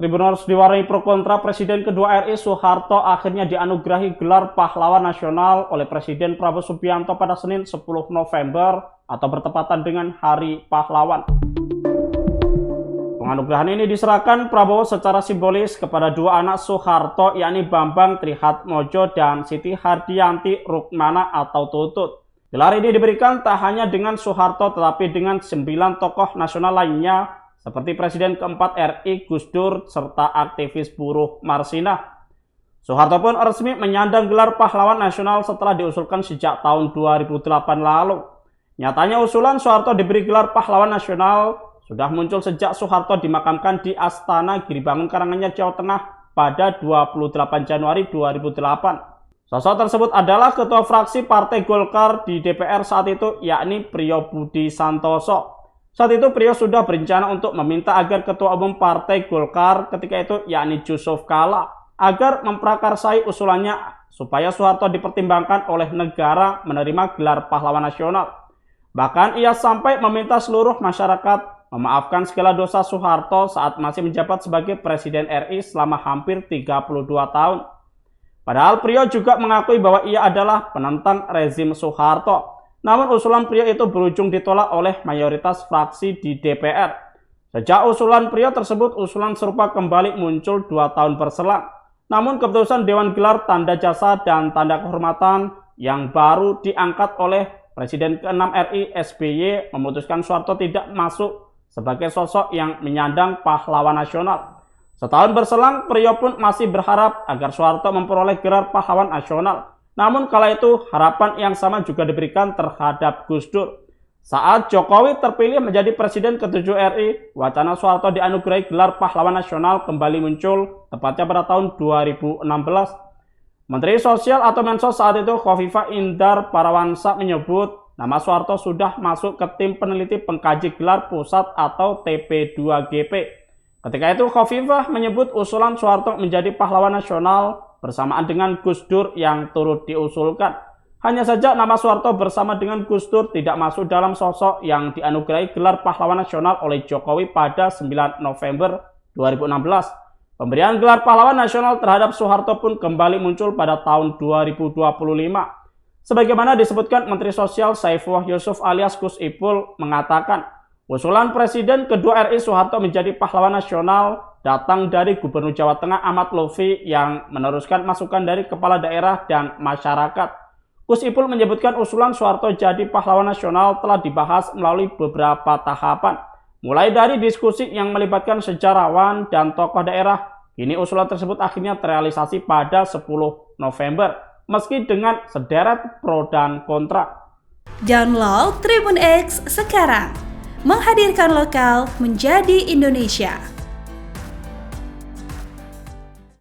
Tribuners diwarnai pro kontra Presiden kedua RI Soeharto akhirnya dianugerahi gelar pahlawan nasional oleh Presiden Prabowo Subianto pada Senin 10 November atau bertepatan dengan Hari Pahlawan. Penganugerahan ini diserahkan Prabowo secara simbolis kepada dua anak Soeharto, yakni Bambang Trihatmojo dan Siti Hardianti Rukmana atau Tutut. Gelar ini diberikan tak hanya dengan Soeharto tetapi dengan 9 tokoh nasional lainnya seperti Presiden keempat RI Gus Dur serta aktivis buruh Marsinah. Soeharto pun resmi menyandang gelar pahlawan nasional setelah diusulkan sejak tahun 2008 lalu. Nyatanya usulan Soeharto diberi gelar pahlawan nasional sudah muncul sejak Soeharto dimakamkan di Astana Giribangun, Karanganyar, Jawa Tengah pada 28 Januari 2008. Sosok tersebut adalah ketua fraksi Partai Golkar di DPR saat itu, yakni Priyo Budi Santoso. Saat itu Priyo sudah berencana untuk meminta agar Ketua Umum Partai Golkar ketika itu, yakni Jusuf Kalla, agar memprakarsai usulannya supaya Soeharto dipertimbangkan oleh negara menerima gelar pahlawan nasional. Bahkan ia sampai meminta seluruh masyarakat memaafkan segala dosa Soeharto saat masih menjabat sebagai Presiden RI selama hampir 32 tahun. Padahal Priyo juga mengakui bahwa ia adalah penentang rezim Soeharto. Namun usulan Priyo itu berujung ditolak oleh mayoritas fraksi di DPR. Sejak usulan Priyo tersebut, usulan serupa kembali muncul 2 tahun berselang. Namun keputusan Dewan Gelar Tanda Jasa dan Tanda Kehormatan yang baru diangkat oleh Presiden ke-6 RI SBY memutuskan Soeharto tidak masuk sebagai sosok yang menyandang pahlawan nasional. Setahun berselang, Priyo pun masih berharap agar Soeharto memperoleh gelar pahlawan nasional. Namun kala itu harapan yang sama juga diberikan terhadap Gus Dur. Saat Jokowi terpilih menjadi Presiden ke-7 RI, wacana Soeharto dianugerahi gelar pahlawan nasional kembali muncul, tepatnya pada tahun 2016. Menteri Sosial atau Mensos saat itu, Khofifah Indar Parawansa, menyebut nama Soeharto sudah masuk ke tim peneliti pengkaji gelar pusat atau TP2GP. Ketika itu Khofifah menyebut usulan Soeharto menjadi pahlawan nasional bersamaan dengan Gus Dur yang turut diusulkan. Hanya saja nama Soeharto bersama dengan Gus Dur tidak masuk dalam sosok yang dianugerahi gelar pahlawan nasional oleh Jokowi pada 9 November 2016. Pemberian gelar pahlawan nasional terhadap Soeharto pun kembali muncul pada tahun 2025. Sebagaimana disebutkan Menteri Sosial Saifullah Yusuf alias Gus Ipul mengatakan, usulan Presiden kedua RI Soeharto menjadi pahlawan nasional datang dari Gubernur Jawa Tengah Ahmad Lutfi yang meneruskan masukan dari kepala daerah dan masyarakat. Gus Ipul menyebutkan usulan Soeharto jadi pahlawan nasional telah dibahas melalui beberapa tahapan. Mulai dari diskusi yang melibatkan sejarawan dan tokoh daerah, kini usulan tersebut akhirnya terrealisasi pada 10 November, meski dengan sederet pro dan kontra. Download Tribun X sekarang, menghadirkan lokal menjadi Indonesia.